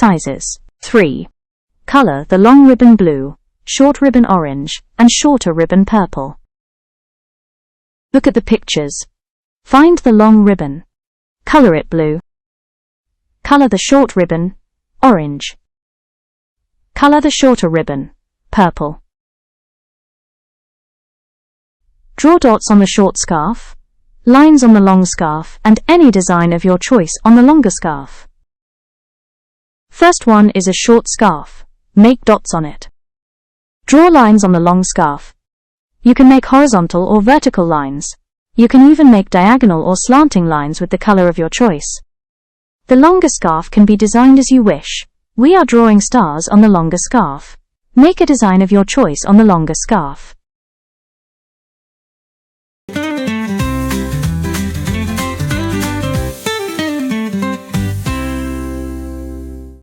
sizes. 3. Color the long ribbon blue, short ribbon orange, and shorter ribbon purple. Look at the pictures. Find the long ribbon. Color it blue. Color the short ribbon orange. Color the shorter ribbon purple. Draw dots on the short scarf, lines on the long scarf, and any design of your choice on the longer scarf. First one is a short scarf. Make dots on it. Draw lines on the long scarf. You can make horizontal or vertical lines. You can even make diagonal or slanting lines with the color of your choice. The longer scarf can be designed as you wish. We are drawing stars on the longer scarf. Make a design of your choice on the longer scarf.